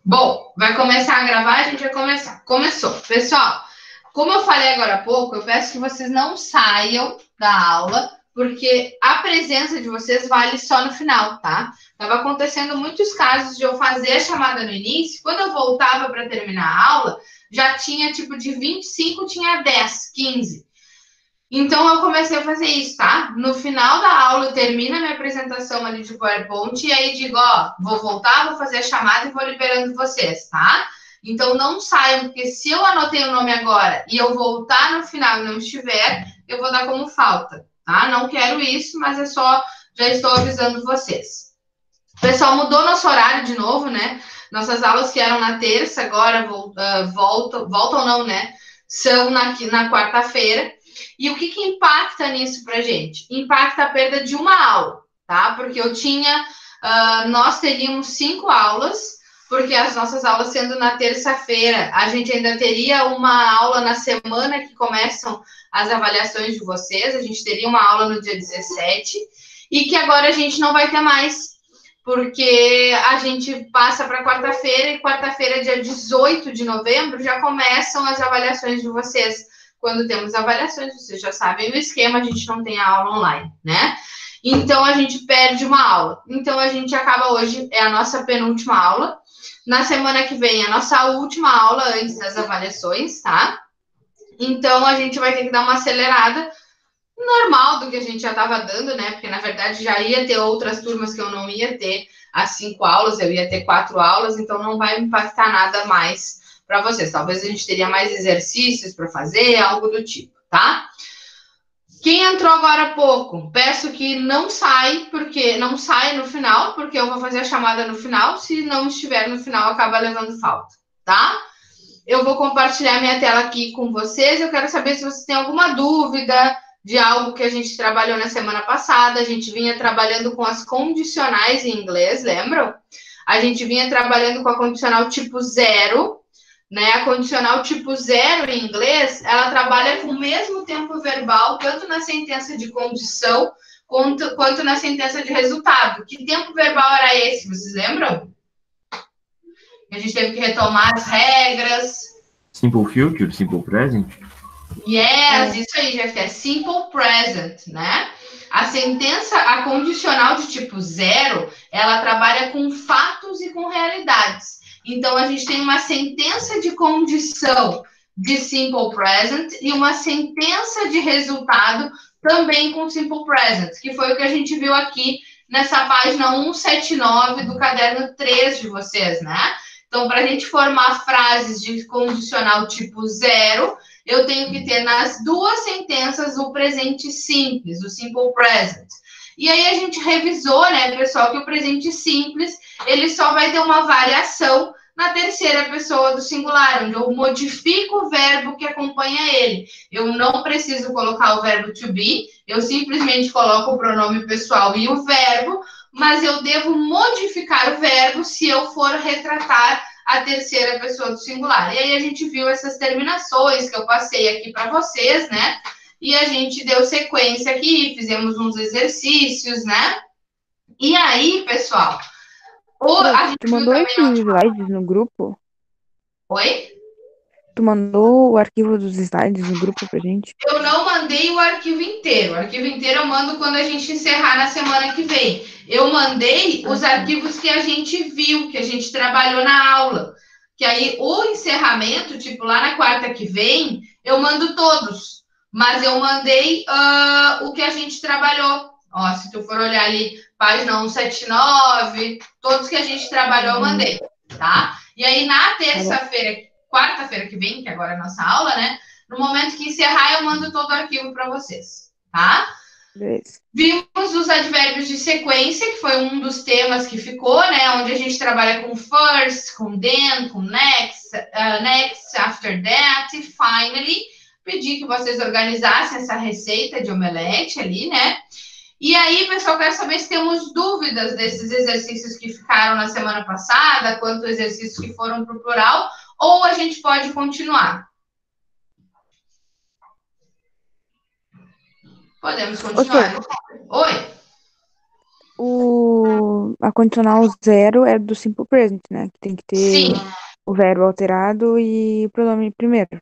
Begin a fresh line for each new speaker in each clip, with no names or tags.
Bom, vai começar a gravar, a gente vai começar. Começou. Pessoal, como eu falei agora há pouco, eu peço que vocês não saiam da aula, porque a presença de vocês vale só no final, tá? Tava acontecendo muitos casos de eu fazer a chamada no início, quando eu voltava para terminar a aula, já tinha tipo de 25, tinha 10, 15. Então, eu comecei a fazer isso, tá? No final da aula, eu termino a minha apresentação ali de PowerPoint e aí digo, ó, vou voltar, vou fazer a chamada e vou liberando vocês, tá? Então, não saiam, porque se eu anotei o nome agora e eu voltar no final e não estiver, eu vou dar como falta, tá? Não quero isso, mas é só, já estou avisando vocês. O pessoal mudou nosso horário de novo, né? Nossas aulas que eram na terça, agora voltam não, né? São na quarta-feira. E o que impacta nisso para gente? Impacta a perda de uma aula, tá? Porque nós teríamos 5 aulas, porque as nossas aulas sendo na terça-feira, a gente ainda teria uma aula na semana que começam as avaliações de vocês, a gente teria uma aula no dia 17, e que agora a gente não vai ter mais, porque a gente passa para quarta-feira, e quarta-feira, dia 18 de novembro, já começam as avaliações de vocês. Quando temos avaliações, vocês já sabem o esquema, a gente não tem a aula online, né? Então, a gente perde uma aula. Então, a gente acaba hoje, é a nossa penúltima aula. Na semana que vem, a nossa última aula antes das avaliações, tá? Então, a gente vai ter que dar uma acelerada normal do que a gente já estava dando, né? Porque, na verdade, já ia ter outras turmas que eu não ia ter as 5 aulas, eu ia ter 4 aulas, então não vai impactar nada mais para vocês. Talvez a gente teria mais exercícios para fazer, algo do tipo, tá? Quem entrou agora há pouco, peço que não sai, porque não sai no final, porque eu vou fazer a chamada no final. Se não estiver no final, acaba levando falta, tá? Eu vou compartilhar minha tela aqui com vocês. Eu quero saber se vocês têm alguma dúvida de algo que a gente trabalhou na semana passada. A gente vinha trabalhando com as condicionais em inglês, lembram? A gente vinha trabalhando com a condicional tipo zero, né? A condicional tipo zero em inglês, ela trabalha com o mesmo tempo verbal, tanto na sentença de condição quanto na sentença de resultado. Que tempo verbal era esse? Vocês lembram? A gente teve que retomar as regras.
Simple future, simple present.
Yes, isso aí, já é simple present, né? A sentença, a condicional de tipo zero, ela trabalha com fatos e com realidades. Então, a gente tem uma sentença de condição de simple present e uma sentença de resultado também com simple present, que foi o que a gente viu aqui nessa página 179 do caderno 3 de vocês, né? Então, para a gente formar frases de condicional tipo zero, eu tenho que ter nas duas sentenças o presente simples, o simple present. E aí a gente revisou, né, pessoal, que o presente simples, ele só vai ter uma variação na terceira pessoa do singular, onde eu modifico o verbo que acompanha ele. Eu não preciso colocar o verbo to be, eu simplesmente coloco o pronome pessoal e o verbo, mas eu devo modificar o verbo se eu for retratar a terceira pessoa do singular. E aí a gente viu essas terminações que eu passei aqui para vocês, né? E a gente deu sequência aqui, fizemos uns exercícios, né? E aí, pessoal, a gente
Tu
viu
mandou
também
esses
na última...
slides no grupo?
Oi?
Tu mandou o arquivo dos slides no grupo pra gente?
Eu não mandei o arquivo inteiro. O arquivo inteiro eu mando quando a gente encerrar na semana que vem. Eu mandei os arquivos que a gente viu, que a gente trabalhou na aula. Que aí o encerramento, tipo lá na quarta que vem, eu mando todos. Mas eu mandei o que a gente trabalhou. Ó, se tu for olhar ali, página 179, todos que a gente trabalhou, eu mandei, tá? E aí na terça-feira, quarta-feira que vem, que agora é a nossa aula, né? No momento que encerrar, eu mando todo o arquivo para vocês, tá?
Beleza.
Vimos os advérbios de sequência, que foi um dos temas que ficou, né? Onde a gente trabalha com first, com then, com next, next, after that, e finally. Pedi que vocês organizassem essa receita de omelete ali, né? E aí, pessoal, quero saber se temos dúvidas desses exercícios que ficaram na semana passada, quanto exercícios que foram para o plural, ou a gente pode continuar. Podemos continuar. Oi.
A condicional zero é do simple present, né? Que tem que ter
Sim,
o verbo alterado e o pronome primeiro.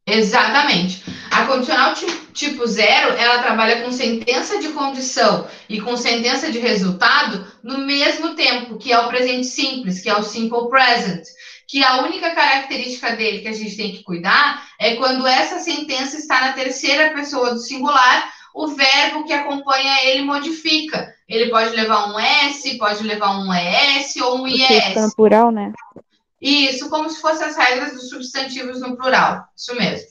exatamente. A condicional tipo zero, ela trabalha com sentença de condição e com sentença de resultado no mesmo tempo, que é o presente simples, que é o simple present. Que a única característica dele que a gente tem que cuidar é quando essa sentença está na terceira pessoa do singular, o verbo que acompanha ele modifica. Ele pode levar um S, pode levar um ES ou um
Porque fica no
IES.
plural, né?
Isso, como se fossem as regras dos substantivos no plural. Isso mesmo.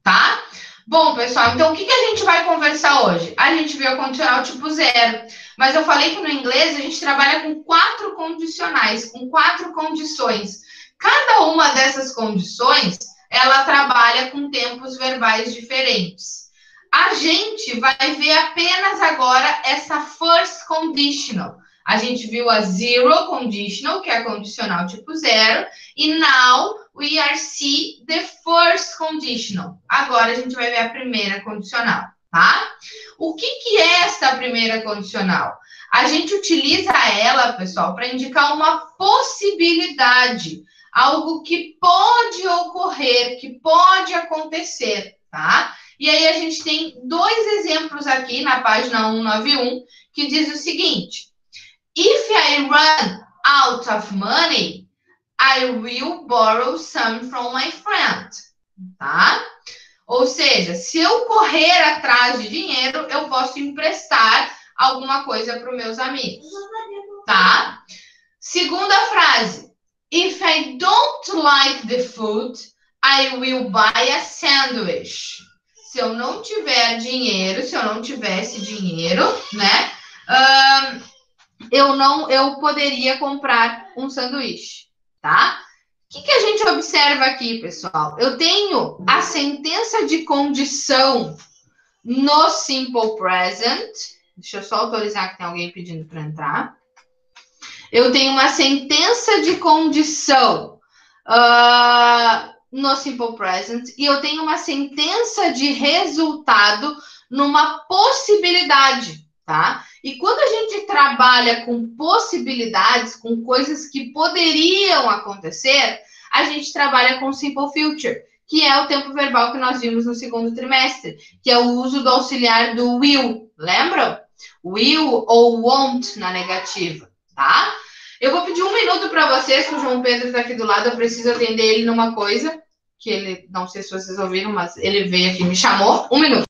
Tá? Bom, pessoal, então o que a gente vai conversar hoje? A gente viu a condicional tipo zero, mas eu falei que no inglês a gente trabalha com 4 condicionais, com 4 condições. Cada uma dessas condições, ela trabalha com tempos verbais diferentes. A gente vai ver apenas agora essa first conditional. A gente viu a zero conditional, que é a condicional tipo zero, e now we are see the first conditional. Agora a gente vai ver a primeira condicional, tá? O que é essa primeira condicional? A gente utiliza ela, pessoal, para indicar uma possibilidade, algo que pode ocorrer, que pode acontecer, tá? E aí a gente tem 2 exemplos aqui na página 191 que diz o seguinte: If I run out of money, I will borrow some from my friend, tá? Ou seja, se eu correr atrás de dinheiro, eu posso emprestar alguma coisa para os meus amigos, tá? Segunda frase. If I don't like the food, I will buy a sandwich. Se eu não tiver dinheiro, se eu não tivesse dinheiro, né? Eu poderia comprar um sanduíche, tá? O que a gente observa aqui, pessoal? Eu tenho a sentença de condição no simple present. Deixa eu só autorizar que tem alguém pedindo para entrar. Eu tenho uma sentença de condição no simple present e eu tenho uma sentença de resultado numa possibilidade, tá? E quando a gente trabalha com possibilidades, com coisas que poderiam acontecer, a gente trabalha com simple future, que é o tempo verbal que nós vimos no segundo trimestre, que é o uso do auxiliar do will, lembram? Will ou won't na negativa, tá? Eu vou pedir 1 minuto para vocês, que o João Pedro está aqui do lado, eu preciso atender ele numa coisa, que ele, não sei se vocês ouviram, mas ele veio aqui e me chamou. 1 minuto.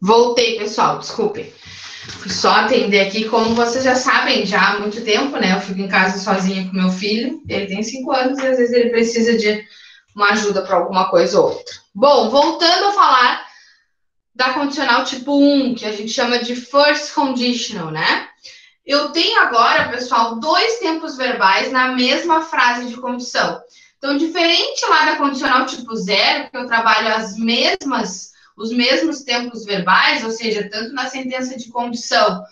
Voltei, pessoal, desculpem. Fui só atender aqui, como vocês já sabem, já há muito tempo, né? Eu fico em casa sozinha com meu filho, ele tem 5 anos e às vezes ele precisa de uma ajuda para alguma coisa ou outra. Bom, voltando a falar da condicional tipo 1, que a gente chama de first conditional, né? Eu tenho agora, pessoal, 2 tempos verbais na mesma frase de condição. Então, diferente lá da condicional tipo 0, que eu trabalho os mesmos tempos verbais, ou seja, tanto na sentença de condição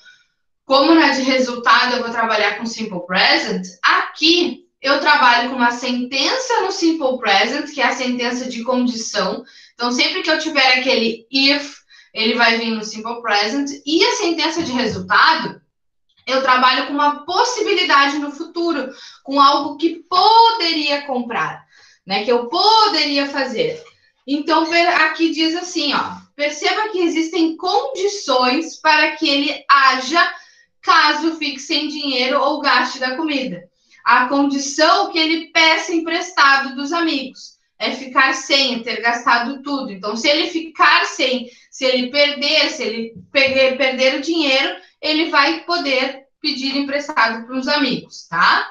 como na de resultado, eu vou trabalhar com simple present. Aqui, eu trabalho com uma sentença no simple present, que é a sentença de condição. Então, sempre que eu tiver aquele if, ele vai vir no simple present. E a sentença de resultado, eu trabalho com uma possibilidade no futuro, com algo que poderia comprar, né? Que eu poderia fazer. Então, aqui diz assim, ó. Perceba que existem condições para que ele haja caso fique sem dinheiro ou gaste da comida. A condição que ele peça emprestado dos amigos é ficar sem, é ter gastado tudo. Então, se ele ficar sem, se ele perder o dinheiro, ele vai poder pedir emprestado para os amigos, tá?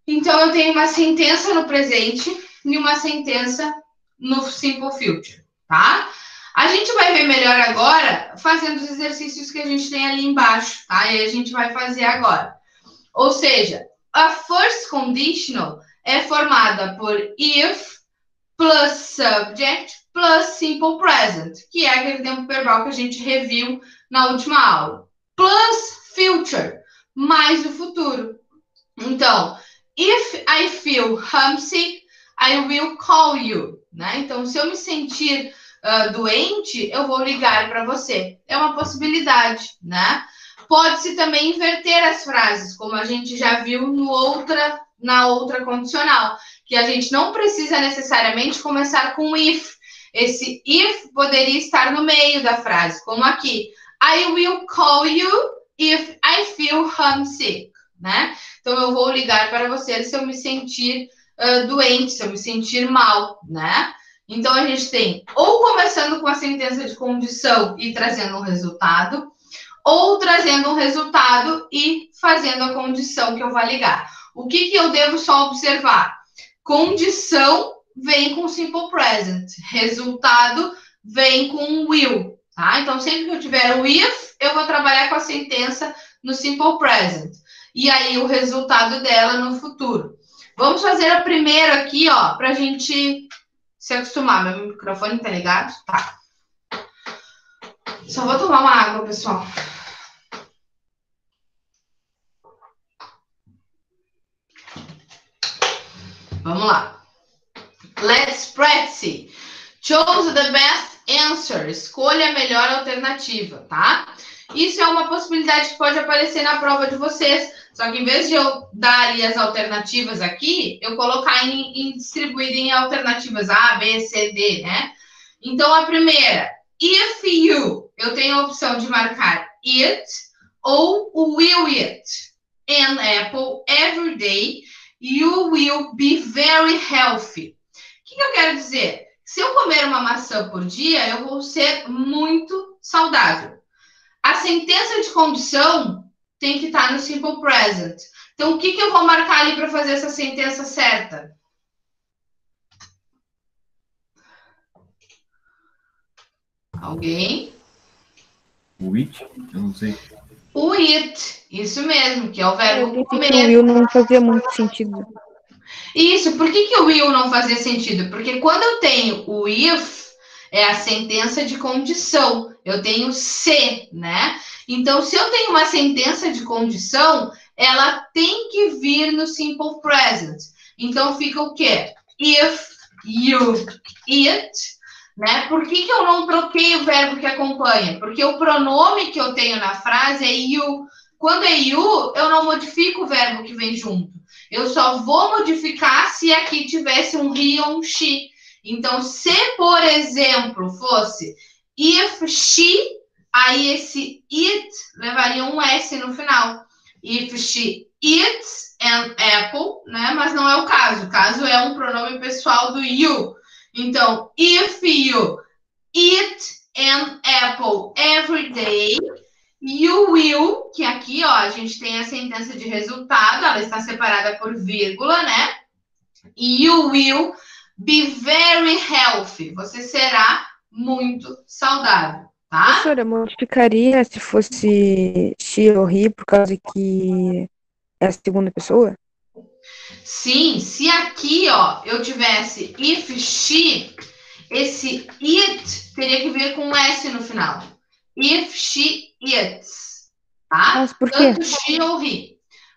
Então, eu tenho uma sentença no presente e uma sentença no Simple Future, tá? A gente vai ver melhor agora fazendo os exercícios que a gente tem ali embaixo, tá? E a gente vai fazer agora. Ou seja, a first conditional é formada por if plus subject plus simple present, que é aquele tempo verbal que a gente reviu na última aula. Plus future, mais o futuro. Então, if I feel homesick, I will call you, né? Então, se eu me sentir doente, eu vou ligar para você. É uma possibilidade, né? Pode-se também inverter as frases, como a gente já viu na outra condicional, que a gente não precisa necessariamente começar com if. Esse if poderia estar no meio da frase, como aqui. I will call you if I feel homesick, né? Então, eu vou ligar para você se eu me sentir doente, se eu me sentir mal, né? Então, a gente tem ou começando com a sentença de condição e trazendo um resultado, ou trazendo um resultado e fazendo a condição que eu vou ligar. O que eu devo só observar? Condição vem com simple present. Resultado vem com will, tá? Então, sempre que eu tiver o if, eu vou trabalhar com a sentença no simple present. E aí, o resultado dela no futuro. Vamos fazer a primeira aqui, ó, pra gente se acostumar. Meu microfone tá ligado? Tá. Só vou tomar uma água, pessoal. Vamos lá. Let's practice. Choose the best answer. Escolha a melhor alternativa, tá? Isso é uma possibilidade que pode aparecer na prova de vocês. Só que em vez de eu dar ali as alternativas aqui, eu colocar distribuído em alternativas A, B, C, D, né? Então, a primeira, if you, eu tenho a opção de marcar it ou will it. An apple every day, you will be very healthy. O que eu quero dizer? Se eu comer uma maçã por dia, eu vou ser muito saudável. A sentença de condição tem que estar no simple present. Então, o que eu vou marcar ali para fazer essa sentença certa? Alguém?
O it? Eu não sei.
O it, isso mesmo, que é o verbo comer.
O will não fazia muito sentido.
Isso, por que o will não fazia sentido? Porque quando eu tenho o if, é a sentença de condição. Eu tenho se, né? Então, se eu tenho uma sentença de condição, ela tem que vir no simple present. Então, fica o quê? If you eat, né? Por que eu não troquei o verbo que acompanha? Porque o pronome que eu tenho na frase é you. Quando é you, eu não modifico o verbo que vem junto. Eu só vou modificar se aqui tivesse um he ou um she. Então, se, por exemplo, fosse if she, aí esse it levaria um S no final. If she eats an apple, né? Mas não é o caso. O caso é um pronome pessoal do you. Então, if you eat an apple every day, you will, que aqui, ó, a gente tem a sentença de resultado, ela está separada por vírgula, né? You will be very healthy. Você será muito saudável, tá?
Professora, modificaria se fosse she ou he, por causa que é a segunda pessoa?
Sim, se aqui, ó, eu tivesse if she, esse it teria que vir com um S no final. If she eats, tá?
Mas por quê?
Tanto she ou he.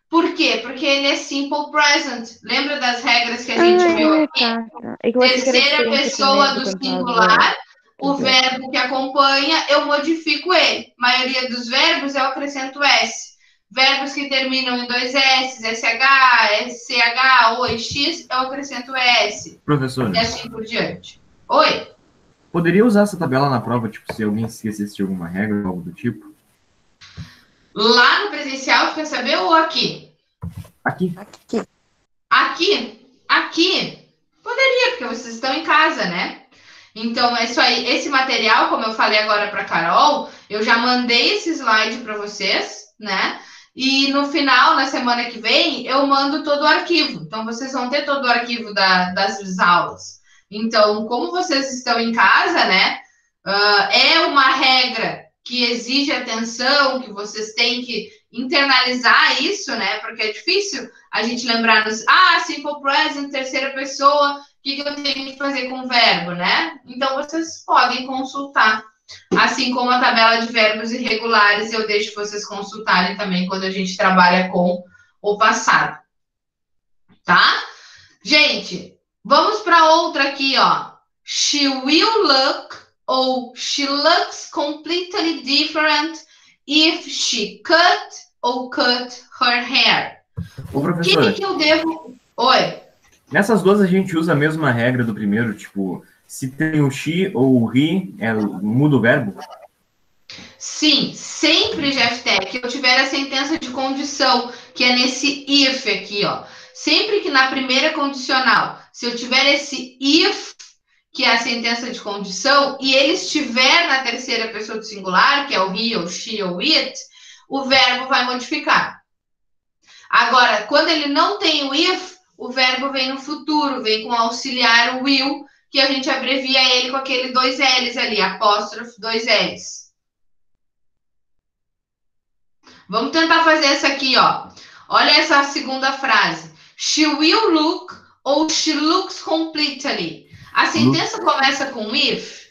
Por quê? Porque ele é simple present. Lembra das regras que a gente viu aqui?
Tá. É que eu achei que era
Terceira
diferente
pessoa
também,
do
quando tava-
singular, o verbo que acompanha, eu modifico ele. A maioria dos verbos eu acrescento S. Verbos que terminam em dois S, SH, SCH, O e X, eu acrescento S.
Professora,
E assim por diante. Oi?
poderia usar essa tabela na prova, tipo, se alguém esquecesse de alguma regra ou algo do tipo?
Lá no presencial, tu quer saber, ou aqui?
Aqui.
Aqui, poderia, porque vocês estão em casa, né? Então, é isso aí. Esse material, como eu falei agora para Carol, eu já mandei esse slide para vocês, né? E no final, na semana que vem, eu mando todo o arquivo. Então, vocês vão ter todo o arquivo das aulas. Então, como vocês estão em casa, né? É uma regra que exige atenção, que vocês têm que internalizar isso, né? Porque é difícil a gente lembrar nos simple present, terceira pessoa, o que eu tenho que fazer com o verbo, né? Então, vocês podem consultar. Assim como a tabela de verbos irregulares, eu deixo vocês consultarem também quando a gente trabalha com o passado. Tá? Gente, vamos para outra aqui, ó. She will look ou she looks completely different if she cut ou cut her hair.
Ô, professora,
que eu devo... Oi.
Nessas duas a gente usa a mesma regra do primeiro, tipo, se tem o she ou o he, muda o verbo?
Sim, sempre, Jefté, que eu tiver a sentença de condição, que é nesse if aqui, ó. Sempre que na primeira condicional, se eu tiver esse if, que é a sentença de condição, e ele estiver na terceira pessoa do singular, que é o he, ou she, ou it, o verbo vai modificar. Agora, quando ele não tem o if, o verbo vem no futuro, vem com auxiliar o will, que a gente abrevia ele com aquele 2 L's ali, apóstrofe 2 L's. Vamos tentar fazer essa aqui, ó. Olha essa segunda frase. She will look ou she looks completely. A sentença começa com if?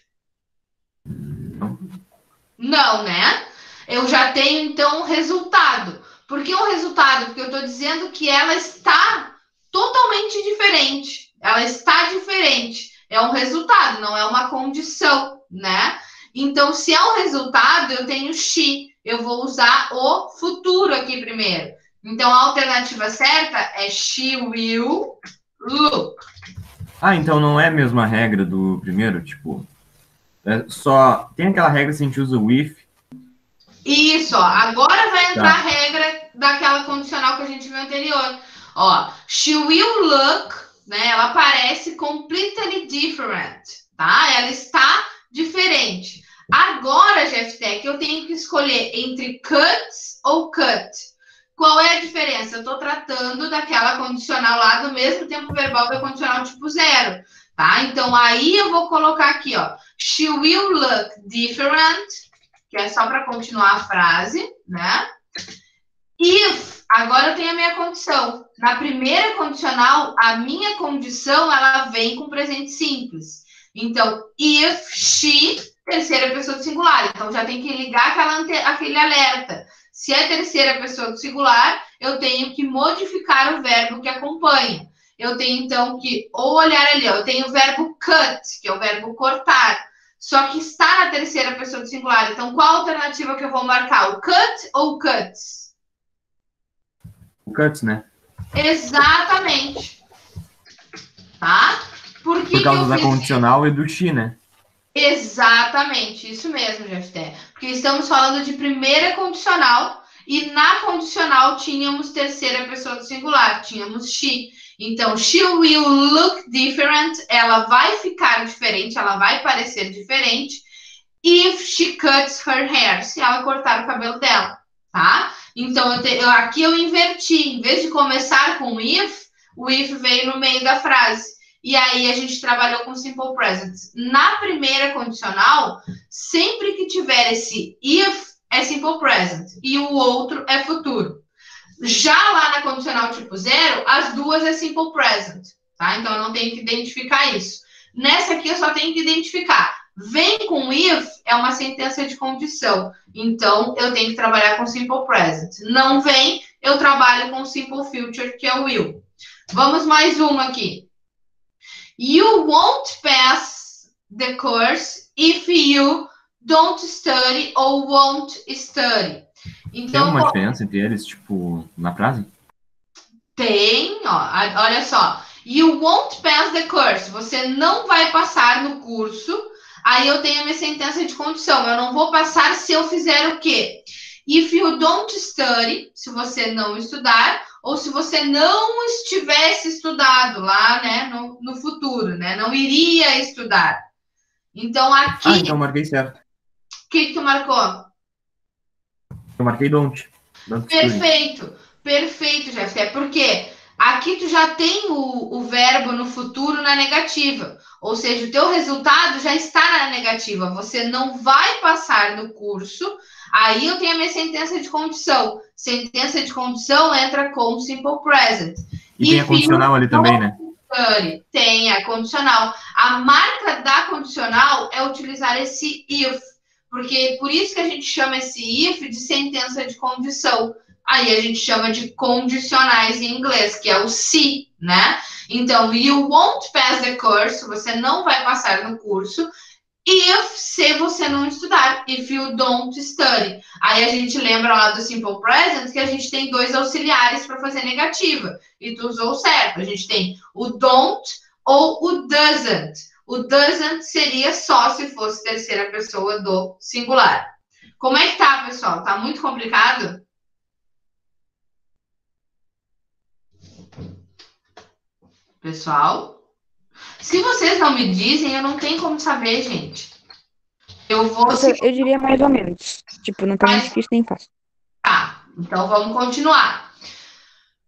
Não, né? Eu já tenho, então, o resultado. Por que o resultado? Porque eu estou dizendo que ela está totalmente diferente. Ela está diferente. É um resultado, não é uma condição, né? Então, se é um resultado, eu tenho she. Eu vou usar o futuro aqui primeiro. Então, a alternativa certa é she will look.
Então não é a mesma regra do primeiro? Tipo, só tem aquela regra se a gente usa o if.
Isso, ó. Agora vai entrar a regra daquela condicional que a gente viu anterior. Ó, she will look, né? Ela parece completely different, tá? Ela está diferente. Agora, Jeftec, eu tenho que escolher entre cuts ou cut. Qual é a diferença? Eu estou tratando daquela condicional lá do mesmo tempo verbal da condicional tipo 0, tá? Então, aí eu vou colocar aqui, ó. She will look different, que é só para continuar a frase, né? If, agora eu tenho a minha condição. Na primeira condicional, a minha condição, ela vem com presente simples. Então, if she, terceira pessoa do singular. Então, já tem que ligar aquele alerta. Se é terceira pessoa do singular, eu tenho que modificar o verbo que acompanha. Eu tenho, então, que ou olhar ali, ó, eu tenho o verbo cut, que é o verbo cortar, só que está na terceira pessoa do singular. Então, qual a alternativa que eu vou marcar? O cut ou o cuts?
O cuts, né?
Exatamente. Tá? Por
causa da condicional e do she, né?
Exatamente, isso mesmo, Jefté. Porque estamos falando de primeira condicional e na condicional tínhamos terceira pessoa do singular, tínhamos she. Então, she will look different, ela vai ficar diferente, ela vai parecer diferente if she cuts her hair, se ela cortar o cabelo dela, tá? Então, aqui eu inverti, em vez de começar com if, o if veio no meio da frase. E aí a gente trabalhou com simple present. Na primeira condicional, sempre que tiver esse if, é simple present. E o outro é futuro. Já lá na condicional tipo 0, as duas é simple present. Tá? Então eu não tenho que identificar isso. Nessa aqui eu só tenho que identificar. Vem com if, é uma sentença de condição. Então eu tenho que trabalhar com simple present. Não vem, eu trabalho com simple future, que é o will. Vamos mais uma aqui. You won't pass the course if you don't study or won't study. Então,
tem uma diferença entre eles, tipo, na frase?
Tem, ó, olha só. You won't pass the course. Você não vai passar no curso. Aí eu tenho a minha sentença de condição. Eu não vou passar se eu fizer o quê? If you don't study, se você não estudar, ou se você não estivesse estudado lá, né, no futuro, né, não iria estudar. Então, aqui...
então eu marquei certo.
O que tu marcou?
Eu marquei don't.
Perfeito, perfeito, Jeff. É porque aqui tu já tem o verbo no futuro na negativa. Ou seja, o teu resultado já está na negativa. Você não vai passar no curso. Aí eu tenho a minha sentença de condição. Sentença de condição entra com simple present.
E tem a condicional ali também, né?
Tem a condicional. A marca da condicional é utilizar esse if. Porque por isso que a gente chama esse if de sentença de condição. Aí a gente chama de condicionais em inglês, que é o se, né? Então, you won't pass the course, você não vai passar no curso, se você não estudar, if you don't study. Aí a gente lembra lá do simple present que a gente tem 2 auxiliares para fazer negativa. E tu usou certo. A gente tem o don't ou o doesn't. O doesn't seria só se fosse terceira pessoa do singular. Como é que tá, pessoal? Tá muito complicado? Pessoal? Se vocês não me dizem, eu não tenho como saber, gente. Eu
diria mais ou menos. Tipo, não tá nem difícil nem fácil.
Tá, então vamos continuar.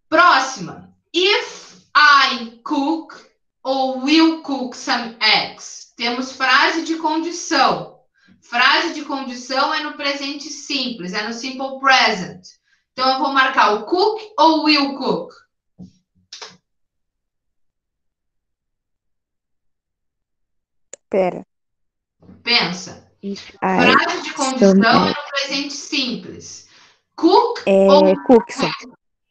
Próxima. If I cook ou will cook some eggs. Temos frase de condição. Frase de condição é no presente simples, é no simple present. Então eu vou marcar o cook ou will cook?
Pera.
Pensa. Frase de condição é no presente simples. Cook ou
cook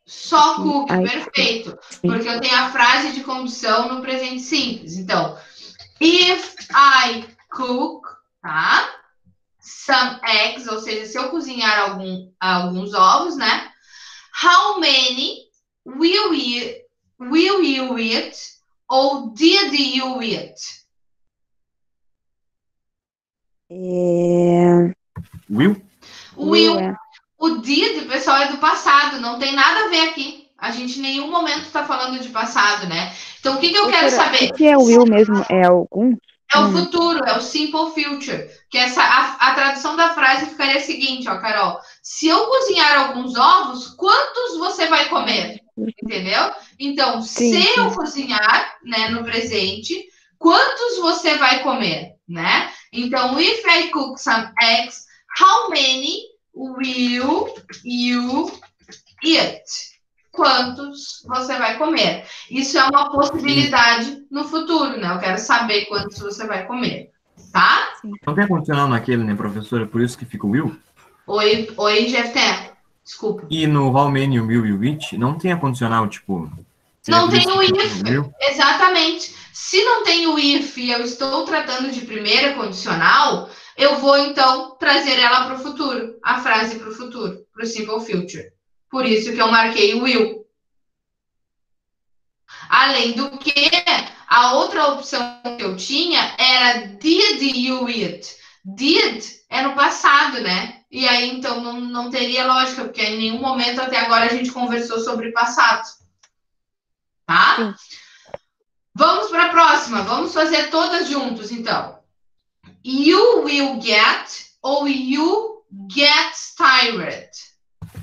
só cook, perfeito. Porque eu tenho a frase de condição no presente simples. Então, if I cook, tá? Some eggs, ou seja, se eu cozinhar alguns ovos, né? How many will you eat? Ou did you eat?
Will?
Will. O did, pessoal, é do passado, não tem nada a ver aqui. A gente em nenhum momento está falando de passado, né? Então, o que eu quero saber?
O que é o will mesmo? É algum?
É o futuro, é o simple future. Que a tradução da frase ficaria a seguinte, ó, Carol. Se eu cozinhar alguns ovos, quantos você vai comer? Entendeu? Então, se eu cozinhar, né, no presente, quantos você vai comer, né? Então, if I cook some eggs, how many will you eat? Quantos você vai comer? Isso é uma possibilidade no futuro, né? Eu quero saber quantos você vai comer, tá?
Não tem condicional naquele, né, professora? Por isso que fica o will?
Oi, Jefté. Desculpa.
E no how many will you eat, não tem a condicional, tipo...
Não tem o if, exatamente. Se não tem o if e eu estou tratando de primeira condicional, eu vou, então, trazer ela para o futuro, a frase para o futuro, para o simple future. Por isso que eu marquei o will. Além do que, a outra opção que eu tinha era did you eat? Did é no passado, né? E aí, então, não teria lógica, porque em nenhum momento até agora a gente conversou sobre passado. Tá? Sim. Vamos para a próxima. Vamos fazer todas juntos, então. You will get ou you get tired?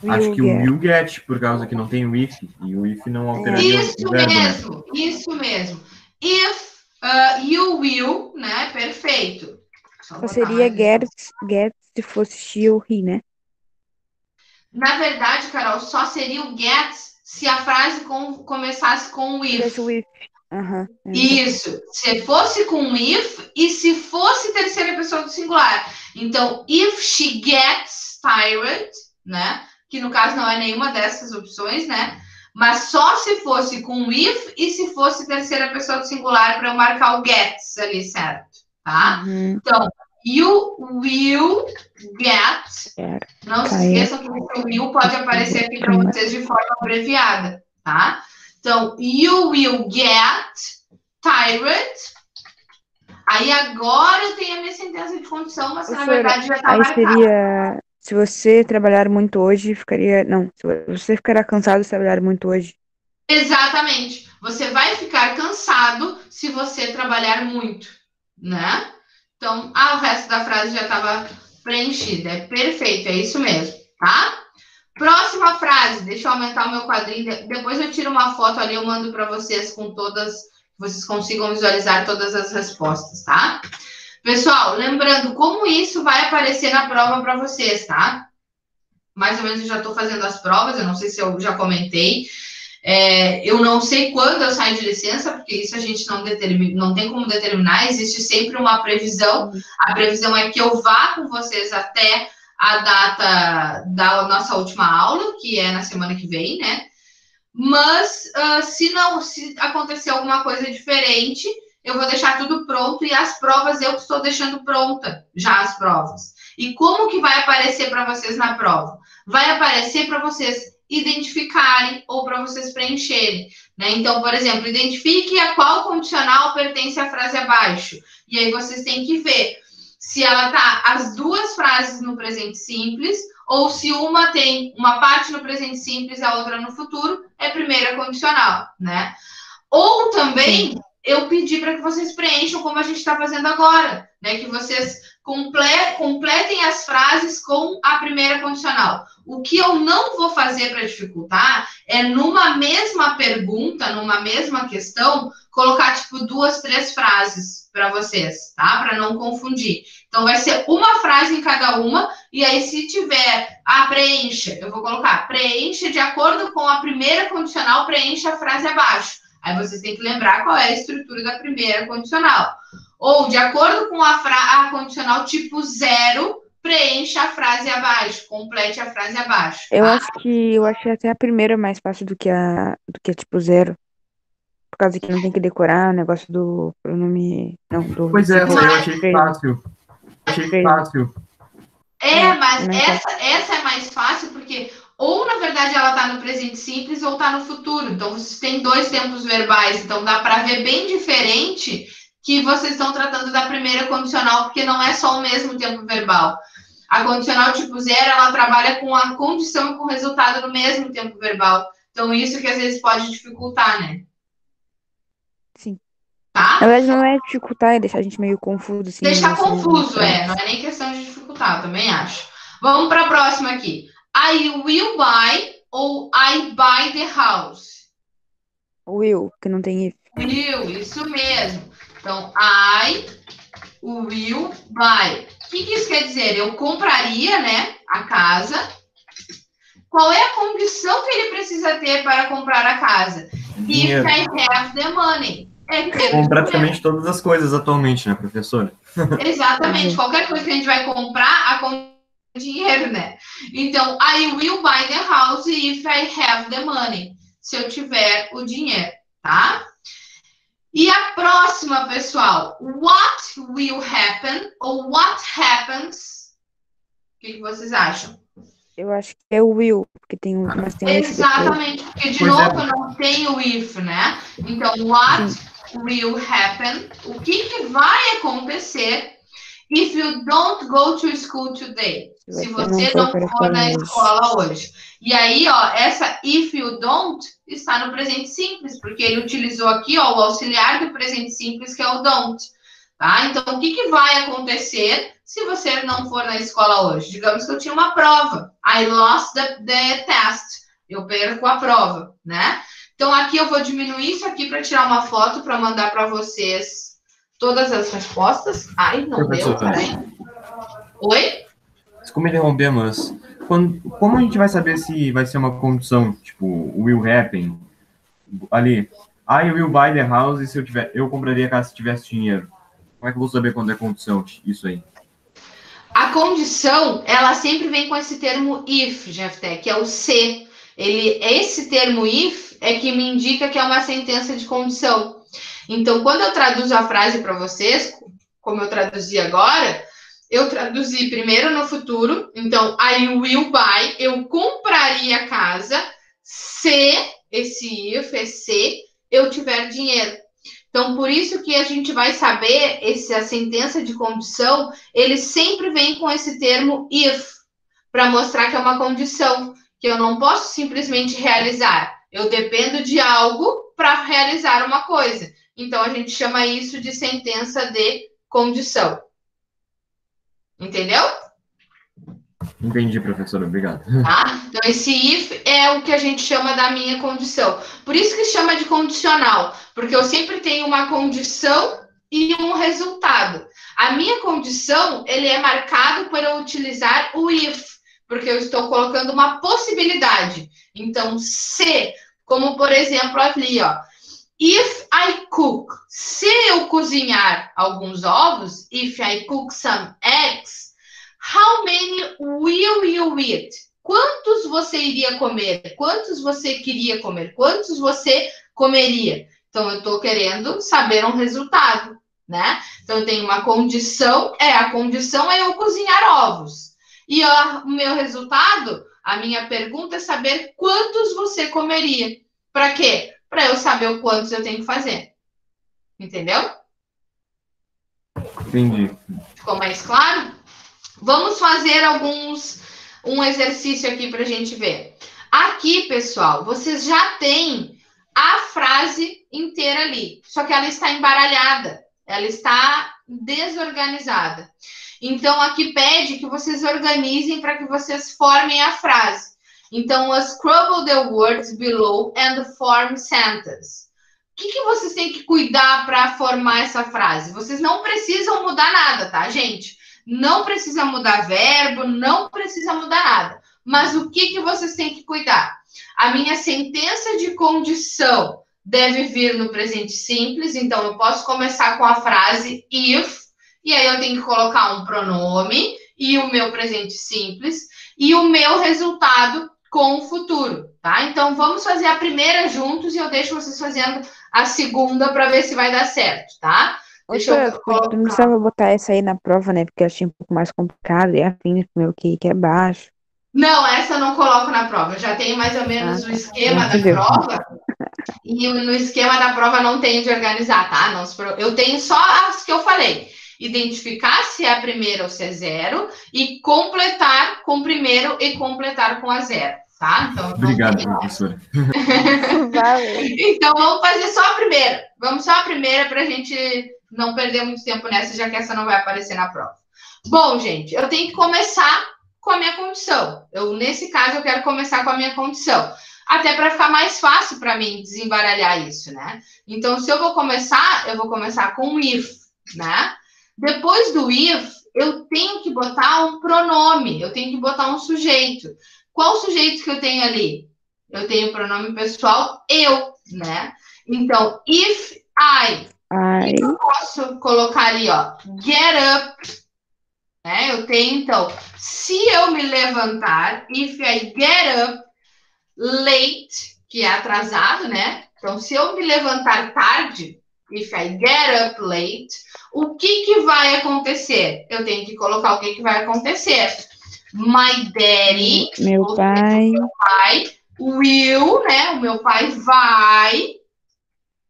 Acho que o will get, por causa que não tem o if. E o if não alteraria
o verbo, mesmo, né? Isso mesmo. If you will, né? Perfeito.
Só seria get se fosse she ou he, né?
Na verdade, Carol, só seria o get se a frase começasse com o if. Isso. Se fosse com if e se fosse terceira pessoa do singular. Então, if she gets tired, né? Que no caso não é nenhuma dessas opções, né? Mas só se fosse com if e se fosse terceira pessoa do singular para eu marcar o gets ali, certo? Tá? Então, you will get. Não se esqueçam que o will pode aparecer aqui para vocês de forma abreviada, tá? Então, you will get tired. Aí agora eu tenho a minha sentença de condição, mas na verdade já está marcada.
Se você trabalhar muito hoje, ficaria. Não, se você ficará cansado se trabalhar muito hoje.
Exatamente. Você vai ficar cansado se você trabalhar muito, né? Então, o resto da frase já estava preenchida. É perfeito, é isso mesmo, tá? Próxima frase. Deixa eu aumentar o meu quadrinho. Depois eu tiro uma foto ali, eu mando para vocês com todas, vocês consigam visualizar todas as respostas, tá? Pessoal, lembrando como isso vai aparecer na prova para vocês, tá? Mais ou menos eu já estou fazendo as provas, eu não sei se eu já comentei. Eu não sei quando eu saio de licença, porque isso a gente não tem como determinar, existe sempre uma previsão. A previsão é que eu vá com vocês até a data da nossa última aula, que é na semana que vem, né? Mas se acontecer alguma coisa diferente, eu vou deixar tudo pronto e as provas eu estou deixando pronta já as provas. E como que vai aparecer para vocês na prova? Vai aparecer para vocês identificarem ou para vocês preencherem, né? Então, por exemplo, identifique a qual condicional pertence à frase abaixo. E aí vocês têm que ver se ela tá as duas frases no presente simples ou se uma tem uma parte no presente simples e a outra no futuro, é primeira condicional, né? Ou também eu pedi para que vocês preencham como a gente está fazendo agora, né? Que vocês completem as frases com a primeira condicional. O que eu não vou fazer para dificultar é numa mesma pergunta, numa mesma questão, colocar tipo 2, 3 frases para vocês, tá? Para não confundir. Então vai ser uma frase em cada uma e aí se tiver preencha, eu vou colocar preencha de acordo com a primeira condicional, preencha a frase abaixo. Aí vocês têm que lembrar qual é a estrutura da primeira condicional. Ou, de acordo com a condicional tipo 0, preencha a frase abaixo, complete a frase abaixo.
Eu acho que eu achei até a primeira mais fácil do que a tipo 0. Por causa que não tem que decorar o negócio do pronome. Não, do.
Pois é, eu achei fácil. Achei fácil.
Mas essa é mais fácil porque ou, na verdade, ela está no presente simples ou está no futuro. Então, vocês têm 2 tempos verbais. Então, dá para ver bem diferente que vocês estão tratando da primeira condicional, porque não é só o mesmo tempo verbal. A condicional tipo 0, ela trabalha com a condição e com o resultado no mesmo tempo verbal. Então, isso que às vezes pode dificultar, né?
Sim.
Tá?
Na verdade, não é dificultar, é deixar a gente meio confuso. Assim,
deixar confuso, não é nem questão de dificultar, também acho. Vamos para a próxima aqui. I will buy ou I buy the house?
Will, que não tem if.
Will, isso mesmo. Então, I will buy. O que isso quer dizer? Eu compraria, né, a casa. Qual é a condição que ele precisa ter para comprar a casa?
Dinheiro.
If I have the money.
Com praticamente todas as coisas atualmente, né, professora?
Exatamente. Qualquer coisa que a gente vai comprar, dinheiro, né? Então, I will buy the house if I have the money. Se eu tiver o dinheiro, tá? E a próxima, pessoal. What will happen ou what happens? O que vocês acham?
Eu acho que é o will, porque tem um.
Exatamente, porque de novo não tem o if, né? Então, what will happen? O que vai acontecer if you don't go to school today? Se você não for na escola hoje. E aí, ó, essa if you don't está no presente simples, porque ele utilizou aqui, ó, o auxiliar do presente simples, que é o don't. Tá? Então, o que vai acontecer se você não for na escola hoje? Digamos que eu tinha uma prova. I lost the test. Eu perco a prova, né? Então, aqui eu vou diminuir isso aqui para tirar uma foto para mandar para vocês todas as respostas. Ai, não deu, peraí. Oi?
Desculpa interromper, mas como a gente vai saber se vai ser uma condição, tipo, will happen? Ali, I will buy the house e se eu compraria a casa se tivesse dinheiro. Como é que eu vou saber quando é condição isso aí?
A condição, ela sempre vem com esse termo if, Jefté, que é o se. Esse termo if é que me indica que é uma sentença de condição. Então, quando eu traduzo a frase para vocês, como eu traduzi agora, eu traduzi primeiro no futuro. Então, I will buy, eu compraria a casa se, esse if é se, eu tiver dinheiro. Então, por isso que a gente vai saber, a sentença de condição, ele sempre vem com esse termo if, para mostrar que é uma condição, que eu não posso simplesmente realizar. Eu dependo de algo para realizar uma coisa. Então, a gente chama isso de sentença de condição. Entendeu?
Entendi, professora. Obrigado.
Tá? Então, esse if é o que a gente chama da minha condição. Por isso que chama de condicional, porque eu sempre tenho uma condição e um resultado. A minha condição, ele é marcado por eu utilizar o if, porque eu estou colocando uma possibilidade. Então, se, como por exemplo ali, ó, if I cook, se eu cozinhar alguns ovos, if I cook some eggs, how many will you eat? Quantos você iria comer? Quantos você queria comer? Quantos você comeria? Então, eu estou querendo saber um resultado, né? Então, eu tenho uma condição, a condição é eu cozinhar ovos. E o meu resultado, a minha pergunta é saber quantos você comeria. Para quê? Para eu saber o quantos eu tenho que fazer. Entendeu?
Entendi.
Ficou mais claro? Vamos fazer um exercício aqui para a gente ver. Aqui, pessoal, vocês já têm a frase inteira ali, só que ela está embaralhada, ela está desorganizada. Então, aqui pede que vocês organizem para que vocês formem a frase. Então, scrabble the words below and form sentence. O que vocês têm que cuidar para formar essa frase? Vocês não precisam mudar nada, tá, gente? Não precisa mudar verbo, não precisa mudar nada. Mas o que vocês têm que cuidar? A minha sentença de condição deve vir no presente simples, então eu posso começar com a frase if, e aí eu tenho que colocar um pronome e o meu presente simples, e o meu resultado com o futuro, tá? Então vamos fazer a primeira juntos e eu deixo vocês fazendo a segunda para ver se vai dar certo, tá?
Deixa eu colocar. Tu não precisava botar essa aí na prova, né? Porque eu achei um pouco mais complicado e afim do meu que é baixo.
Não, essa eu não coloco na prova. Eu já tenho mais ou menos o esquema da prova. E no esquema da prova não tenho de organizar, tá? Não, eu tenho só as que eu falei. Identificar se é a primeira ou se é zero e completar com o primeiro e completar com a zero, tá? Então,
obrigado, professora.
Então, vamos fazer só a primeira. Vamos só a primeira para a gente não perder muito tempo nessa, já que essa não vai aparecer na prova. Bom, gente, eu tenho que começar com a minha condição. Nesse caso, eu quero começar com a minha condição. Até para ficar mais fácil para mim desembaralhar isso, né? Então, se eu vou começar com if, né? Depois do if, eu tenho que botar um pronome, eu tenho que botar um sujeito. Qual sujeito que eu tenho ali? Eu tenho o pronome pessoal, eu, né? Então, if I. Eu posso colocar ali, ó, get up. Né? Eu tenho, então, se eu me levantar, if I get up late, que é atrasado, né? Então, se eu me levantar tarde, if I get up late, o que vai acontecer? Eu tenho que colocar o que vai acontecer. My daddy,
meu pai
will, né? O meu pai vai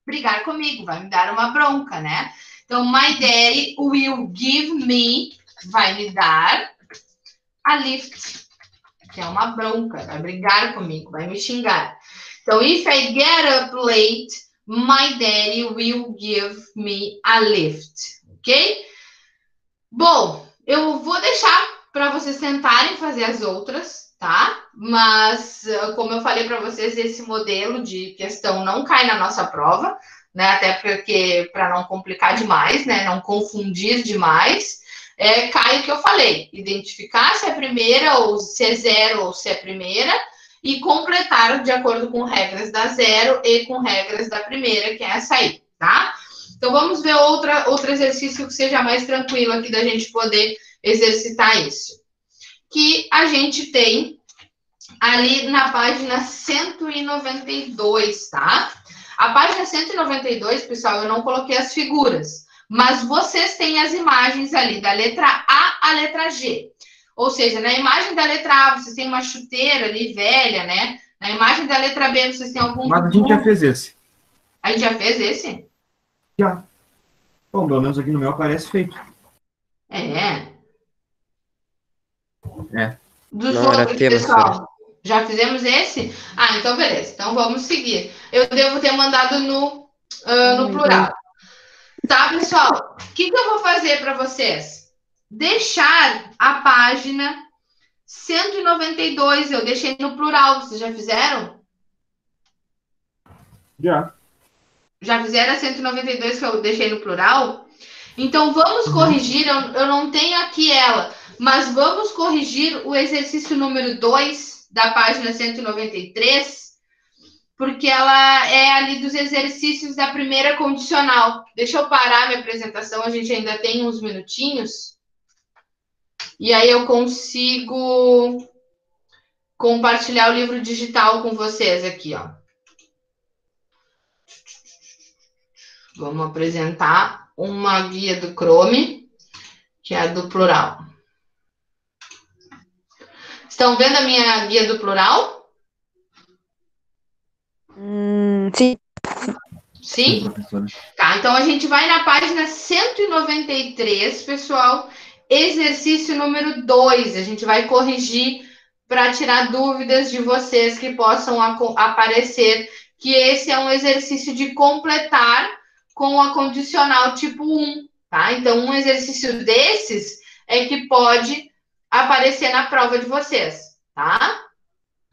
brigar comigo, vai me dar uma bronca, né? Então, my daddy will give me, vai me dar a lift, que é uma bronca, vai brigar comigo, vai me xingar. Então, if I get up late, my daddy will give me a lift, ok? Bom, eu vou deixar para vocês tentarem fazer as outras, tá? Mas, como eu falei para vocês, esse modelo de questão não cai na nossa prova, né? Até porque, para não complicar demais, né? Não confundir demais, cai o que eu falei. Identificar se é primeira, ou se é zero, ou se é primeira, e completar de acordo com regras da zero e com regras da primeira, que é essa aí, tá? Então, vamos ver outro exercício que seja mais tranquilo aqui da gente poder exercitar isso. Que a gente tem ali na página 192, tá? A página 192, pessoal, eu não coloquei as figuras, mas vocês têm as imagens ali, da letra A à letra G. Ou seja, na imagem da letra A, vocês têm uma chuteira ali, velha, né? Na imagem da letra B, vocês têm algum...
Mas a gente já fez esse.
A gente já fez esse?
Já. Bom, pelo menos aqui no meu aparece feito.
É. Dos
Não, era
outros,
tema,
pessoal. Já fizemos esse? Ah, então beleza. Então vamos seguir. Eu devo ter mandado no plural. Tá, pessoal? O que eu vou fazer para vocês? Deixar a página 192. Eu deixei no plural. Vocês já fizeram?
Já.
Já fizeram a 192 que eu deixei no plural? Então vamos corrigir. Eu não tenho aqui ela, mas vamos corrigir o exercício número 2 da página 193, porque ela é ali dos exercícios da primeira condicional. Deixa eu parar minha apresentação, a gente ainda tem uns minutinhos. E aí eu consigo compartilhar o livro digital com vocês aqui, ó. Vamos apresentar uma guia do Chrome, que é a do plural. Estão vendo a minha guia do plural?
Sim.
Sim?
Professora.
Tá, então a gente vai na página 193, pessoal. Exercício número 2. A gente vai corrigir para tirar dúvidas de vocês que possam aparecer, que esse é um exercício de completar com a condicional tipo 1, tá? Então, um exercício desses é que pode aparecer na prova de vocês, tá?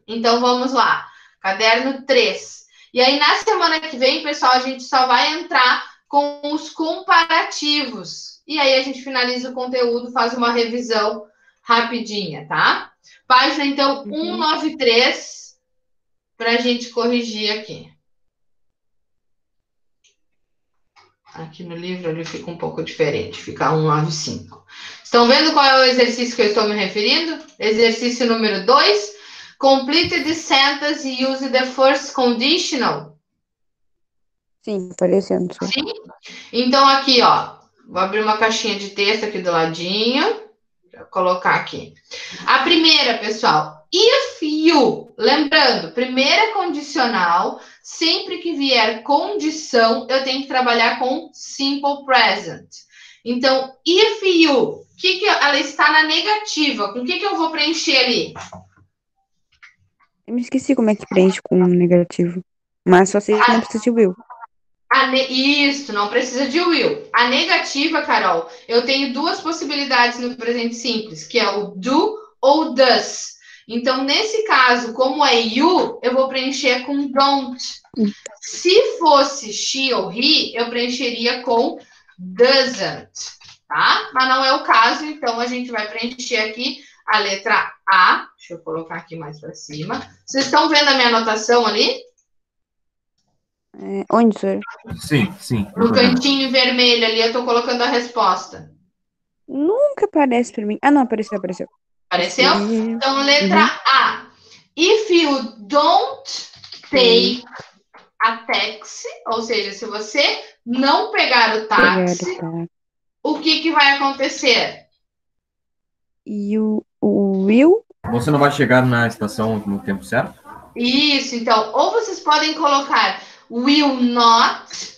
Então, vamos lá. Caderno 3. E aí, na semana que vem, pessoal, a gente só vai entrar com os comparativos. E aí, a gente finaliza o conteúdo, faz uma revisão rapidinha, tá? Página, então, 193, para a gente corrigir aqui. Aqui no livro ele fica um pouco diferente, fica 195. Estão vendo qual é o exercício que eu estou me referindo? Exercício número 2. Complete the sentence e use the first conditional.
Sim, aparecendo.
Sim? Então, aqui, ó. Vou abrir uma caixinha de texto aqui do ladinho. Vou colocar aqui. A primeira, pessoal. If you. Lembrando, primeira condicional. Sempre que vier condição, eu tenho que trabalhar com simple present. Então, if you. Ela está na negativa. Com o que eu vou preencher ali?
Eu me esqueci como é que preenche com um negativo. Mas só sei que não precisa de will.
Isso, não precisa de will. A negativa, Carol, eu tenho duas possibilidades no presente simples, que é o do ou does. Então, nesse caso, como é you, eu vou preencher com don't. Se fosse she ou he, eu preencheria com doesn't, tá? Mas não é o caso, então a gente vai preencher aqui a letra A. Deixa eu colocar aqui mais para cima. Vocês estão vendo a minha anotação ali?
Onde, senhor?
Sim.
No cantinho vermelho ali, eu estou colocando a resposta.
Nunca aparece pra mim. Ah, não, apareceu.
Apareceu? Então, letra A. If you don't take a taxi, ou seja, se você não pegar o táxi, o que vai acontecer?
E o will?
Você não vai chegar na estação no tempo certo?
Isso, então, ou vocês podem colocar will not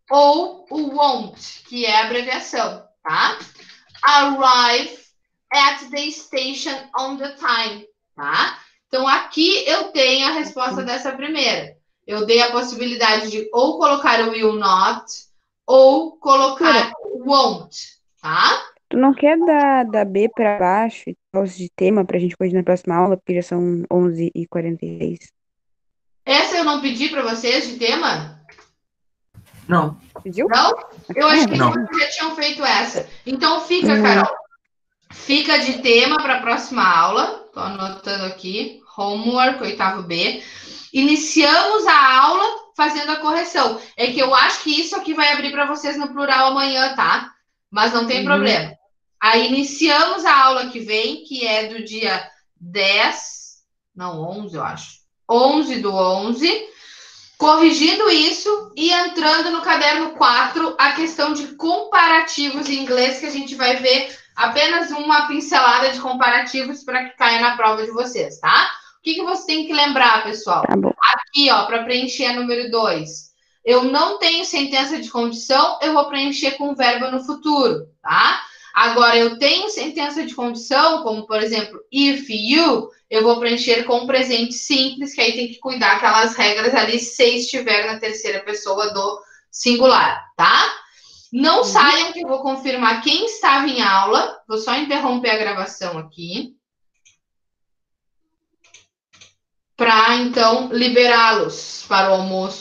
ou o won't, que é a abreviação, tá? Arrive at the station on the time, tá? Então, aqui eu tenho a resposta dessa primeira. Eu dei a possibilidade de ou colocar o will not ou colocar o won't, tá?
Tu não quer dar B pra baixo e tal de tema pra gente continuar na próxima aula, porque já são 11h46.
Essa eu não pedi para vocês de tema?
Não.
Pediu?
Não? Eu acho que
Não.
vocês já tinham feito essa. Então, fica, Carol. Fica de tema para a próxima aula. Estou anotando aqui. Homework, 8º B. Iniciamos a aula fazendo a correção. É que eu acho que isso aqui vai abrir para vocês no plural amanhã, tá? Mas não tem problema. Aí iniciamos a aula que vem, que é do dia 11, eu acho. 11/11. Corrigindo isso e entrando no caderno 4, a questão de comparativos em inglês, que a gente vai ver apenas uma pincelada de comparativos para que caia na prova de vocês, tá? O que você tem que lembrar, pessoal?
Tá bom.
Aqui, ó, para preencher a número 2. Eu não tenho sentença de condição, eu vou preencher com verbo no futuro, tá? Agora, eu tenho sentença de condição, como, por exemplo, if you, eu vou preencher com presente simples, que aí tem que cuidar aquelas regras ali, se estiver na terceira pessoa do singular, tá? Não saiam, que eu vou confirmar quem estava em aula. Vou só interromper a gravação aqui. Para, então, liberá-los para o almoço.